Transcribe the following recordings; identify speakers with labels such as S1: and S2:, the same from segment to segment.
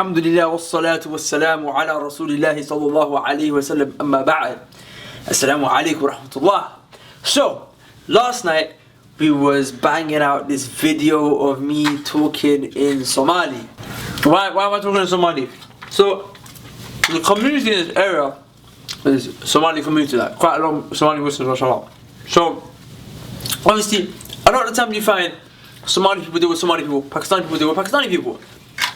S1: Alhamdulillah wassalatu wassalamu ala rasulillah sallallahu alayhi wa sallam amma ba'd. Assalamu alaikum wa rahmatullah. So, last night we was banging out this video of me talking in Somali. Why am I talking in Somali? So, the community in this area is Somali community, like quite a lot of Somali Muslims, mashallah. So, obviously, a lot of the time you find Somali people deal with Somali people, Pakistani people deal with Pakistani people.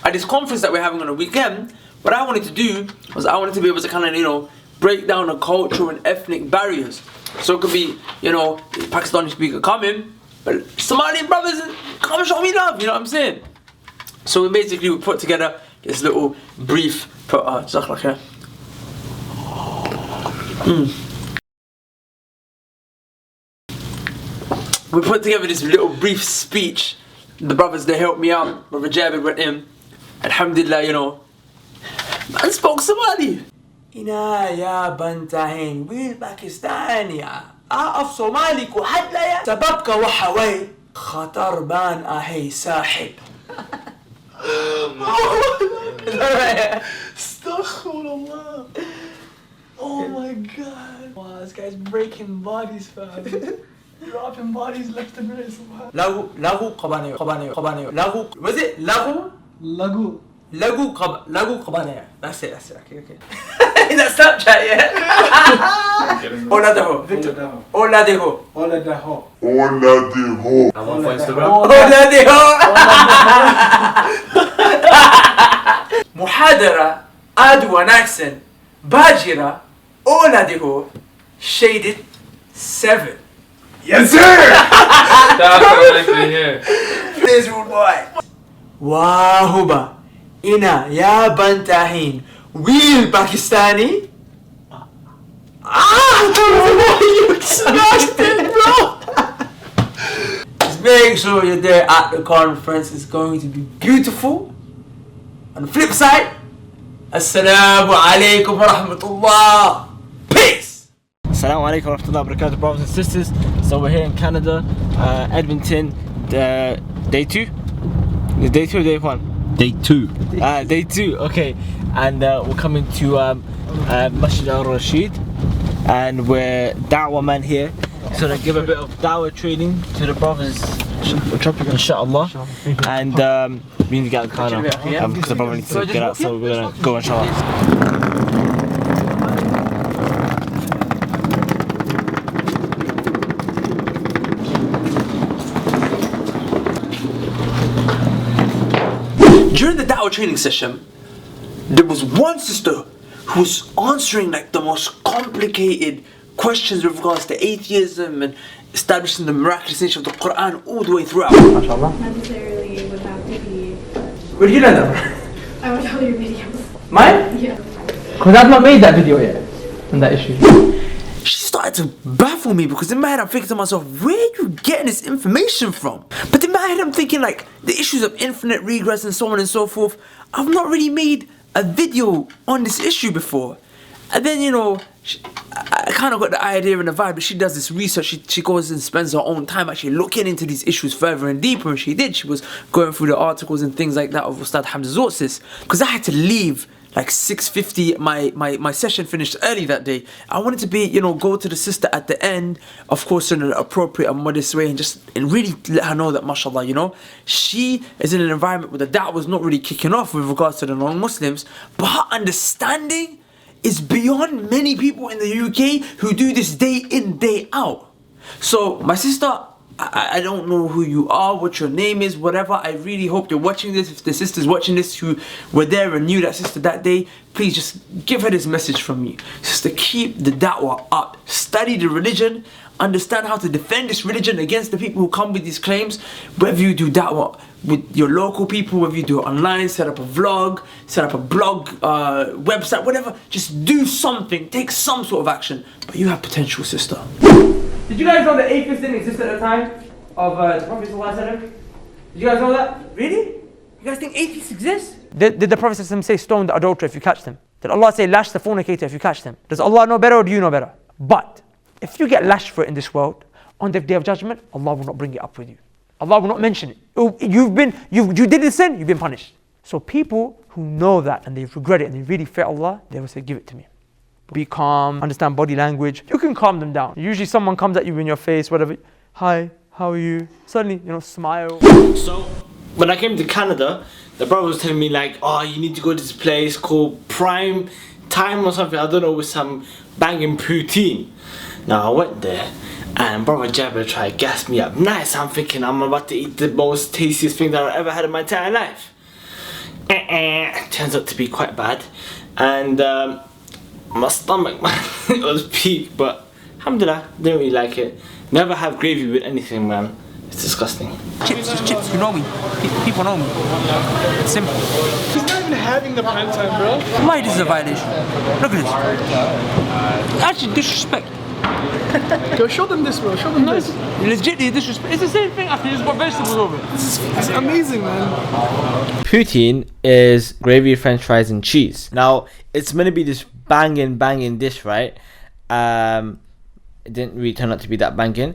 S1: At this conference that we're having on a weekend, what I wanted to do was I wanted to be able to kind of, break down the cultural and ethnic barriers. So it could be, Pakistani speaker coming, but Somali brothers come show me love, you know what I'm saying? So we put together this little brief, we put together this little brief speech. The brothers, they helped me out. Brother Jabir went in. Alhamdulillah, man spoke Somali. Ina ya bantahin, we're Pakistani. Aaf Somali ko hadla ya. Sababka wa hawai, khatar ban ahi sahib. Astaghfirullah. Oh my God. Wow, this guy's breaking bodies, fam. Dropping bodies left and right. Lagu qabaneo. Lagu, was it lagu? Lagu qabaneo. That's it. Okay. Is that Snapchat, yeah? Oladaho. I'm on Instagram. Muhadara, Adwan accent, Bajira, Oladiho, shaded 7. Yes, sir! That's what I can hear. This rude boy. Wahuba, Ina, ya bantahin, wheel Pakistani. You smashed it, bro! Just make sure you're there at the conference. It's going to be beautiful. On the flip side, Assalamu alaikum wa rahmatullah. Peace!
S2: Assalamu alaikum wa rahmatullahi wa barakatuh, brothers and sisters. So we're here in Canada, Edmonton, day 2? Is day 2 or day 1?
S3: Day 2.
S2: Day 2, okay. And we're coming to Masjid al-Rashid, and we're Dawah man here. So to give a bit of Dawah training to the brothers, inshallah. And we need to get out the car now, because the brother needs to get out, so we're gonna go inshallah.
S1: During the Dawah training session, there was one sister who was answering the most complicated questions with regards to atheism and establishing the miraculous nature of the Quran all the way throughout.
S4: Not necessarily would have to be.
S1: Where did you learn that?
S4: I would tell your videos.
S1: Mine?
S4: Yeah.
S5: Because I've not made that video yet on that issue.
S1: She started to baffle me because in my head I'm thinking to myself, where are you getting this information from? But in my head I'm thinking the issues of infinite regress and so on and so forth. I've not really made a video on this issue before. And then, I kind of got the idea and the vibe that she does this research. She goes and spends her own time actually looking into these issues further and deeper. And she did. She was going through the articles and things like that of Ustad Hamza Zortzis. Because I had to leave 6:50, my session finished early that day. I wanted to be, go to the sister at the end, of course in an appropriate and modest way, and really let her know that, mashallah, she is in an environment where the da'wah was not really kicking off with regards to the non-Muslims, but her understanding is beyond many people in the UK who do this day in, day out. So, my sister, I don't know who you are, what your name is, whatever. I really hope you're watching this. If the sister's watching this who were there and knew that sister that day, please just give her this message from me. Sister, keep the da'wah up. Study the religion. Understand how to defend this religion against the people who come with these claims. Whether you do da'wah with your local people, whether you do it online, set up a vlog, set up a blog, website, whatever. Just do something. Take some sort of action. But you have potential, sister. Did you guys know that atheists didn't exist at the time of the Prophet ﷺ? Did you guys know that? Really? You guys think atheists exist? Did the Prophet ﷺ say stone the adulterer if you catch them? Did Allah say lash the fornicator if you catch them? Does Allah know better or do you know better? But if you get lashed for it in this world, on the day of judgment, Allah will not bring it up with you. Allah will not mention it. You did the sin, you've been punished. So people who know that and they regret it and they really fear Allah, they will say, give it to me. Be calm, understand body language. You can calm them down. Usually someone comes at you in your face, whatever. Hi, how are you? Suddenly, smile.
S2: So when I came to Canada, the brother was telling me like, oh, you need to go to this place called Prime Time or something, I don't know, with some banging poutine. Now I went there and brother Jabber tried to gas me up. Nice, I'm thinking I'm about to eat the most tastiest thing that I've ever had in my entire life. Turns out to be quite bad. And my stomach, man, it was peak, but alhamdulillah, didn't really like it. Never have gravy with anything, man. It's disgusting.
S1: Chips, just chips, you know me. People know me. It's simple.
S3: He's not even having the prime time, bro.
S1: Why this is a violation? Look at this. Actually, disrespect.
S3: Go show them this, bro. Show them this.
S1: Legitly disrespect. It's the same thing after you just put vegetables over it.
S3: It's amazing, man.
S2: Poutine is gravy, french fries and cheese. Now, it's meant to be this banging dish, right? It didn't really turn out to be that banging.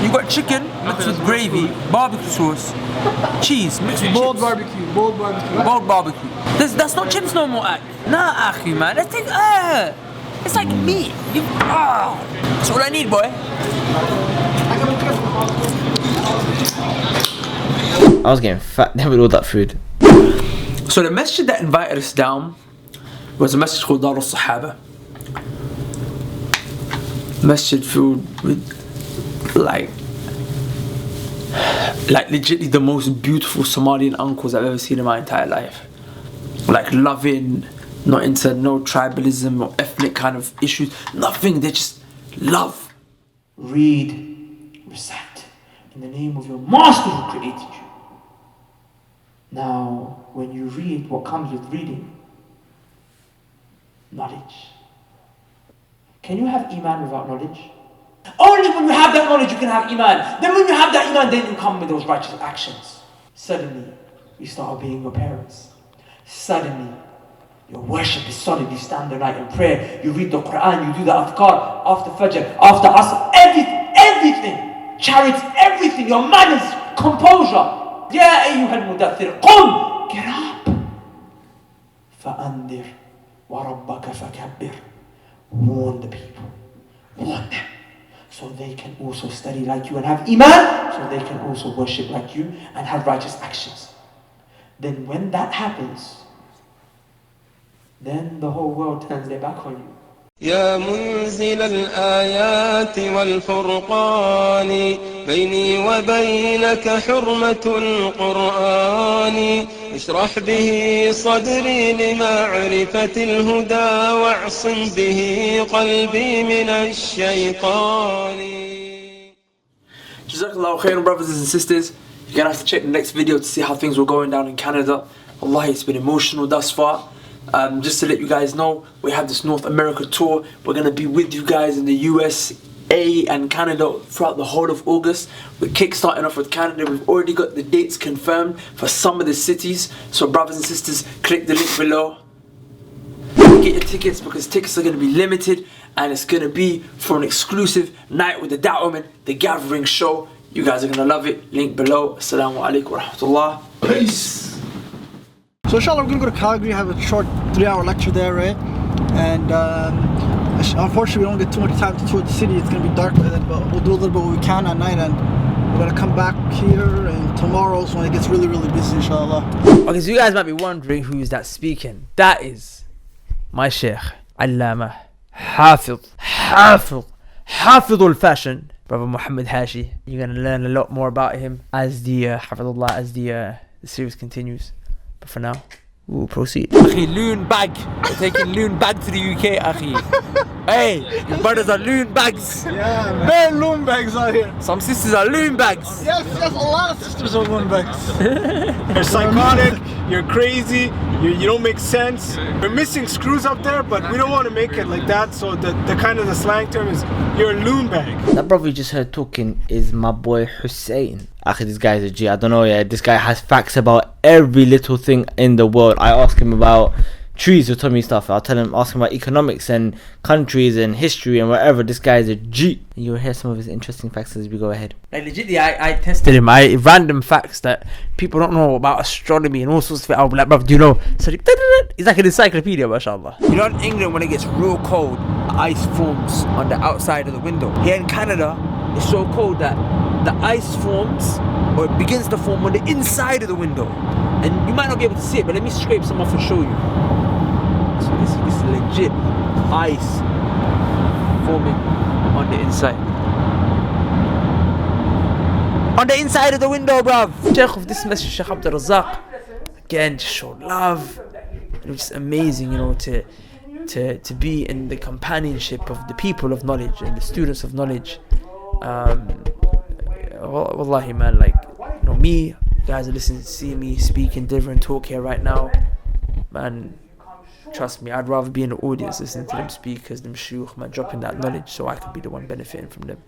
S1: You got chicken mixed with gravy, barbecue sauce, cheese mixed with
S3: Bold
S1: chips.
S3: barbecue, bold barbecue.
S1: Bold barbecue. That's not chips no more, akhi. Nah, akhi, man. That's like, it's like meat. That's all I need, boy.
S2: I was getting fat there with all that food.
S1: So the masjid that invited us down was a masjid called Dawah Sahaba. Masjid filled with like legitimately the most beautiful Somalian uncles I've ever seen in my entire life. Like loving, not into no tribalism or ethnic kind of issues, nothing, they just love.
S6: Read, recite, in the name of your master who created you. Now, when you read, what comes with reading? Knowledge. Can you have Iman without knowledge? Only when you have that knowledge you can have Iman. Then when you have that Iman, then you come with those righteous actions. Suddenly, you start obeying your parents. Suddenly, your worship is solid. You stand the night in prayer. You read the Quran. You do the adhkar after Fajr, after Asr. Everything. Chariots, everything. Your manners, composure. Ya ayyuhal mudaththir. Qum. Get up. فَأَنذِرْ وَرَبَّكَ فَكَبِّرْ. Warn the people. Warn them. So they can also study like you and have Iman. So they can also worship like you and have righteous actions. Then when that happens, then the whole world turns their back on you.
S7: يا منزل الآيات والفرقان بيني وبينك حرمة القرآن اشرح به صدري لمعرفة الهدى واعصم به قلبي من الشيطان.
S1: Jazakallahu khairan, brothers and sisters. You're gonna have to check the next video to see how things were going down in Canada. Wallahi, it's been emotional thus far. Just to let you guys know, we have this North America tour. We're going to be with you guys in the USA and Canada throughout the whole of August. We're kickstarting off with Canada. We've already got the dates confirmed for some of the cities. So brothers and sisters, click the link below. Get your tickets because tickets are going to be limited and it's going to be for an exclusive night with the Dawah, the gathering show. You guys are going to love it. Link below. Assalamu alaikum wa rahmatullah.
S3: Peace. So inshallah we're going to go to Calgary, have a short 3-hour lecture there, right? And unfortunately we don't get too much time to tour the city. It's going to be dark by then, but we'll do a little bit what we can at night, and we're going to come back here and tomorrow's when it gets really busy, inshallah.
S1: Okay, so you guys might be wondering who's that speaking. That is my Sheikh, Allama, Hafiz al-Fashion, Brother Muhammad Hashi. You're going to learn a lot more about him as the Hafidullah, as the series continues. But for now, we'll proceed. Akhi, loon bag. We're taking loon bag to the UK, akhi. Hey, your brothers are loon bags.
S3: Yeah, man, loon bags out here.
S1: Some sisters are loon bags.
S3: Yes, a lot of sisters are loon bags.
S8: You're psychotic, you're crazy, you don't make sense. We're missing screws up there, but we don't want to make it like that, so the kind of the slang term is you're a loon bag.
S2: That brother you just heard talking is my boy Hussein. Actually, this guy's a G. I don't know, yeah. This guy has facts about every little thing in the world. I ask him about trees who tell me stuff. I'll ask him about economics and countries and history and whatever. This guy is a G. You'll hear some of his interesting facts as we go ahead.
S1: Like legitly, I tested him. Random facts that people don't know about astronomy and all sorts of things. I'll be like, bruv, do you know? So he's like an encyclopedia, mashallah. You know, in England, when it gets real cold, ice forms on the outside of the window. Here in Canada, it's so cold that the ice forms, or it begins to form on the inside of the window. And you might not be able to see it, but let me scrape some off and show you. So this is legit ice forming on the inside. On the inside of the window, bruv. Sheikh of this message, Sheikh Abdul Razak, again, just show love. It was just amazing, you know, to be in the companionship of the people of knowledge and the students of knowledge. Wallahi, man, like, you know, me, guys are listening to see me speak in different talk here right now, man. Trust me, I'd rather be in the audience listening to them speak, because them shuyukh, man, dropping that knowledge so I could be the one benefiting from them.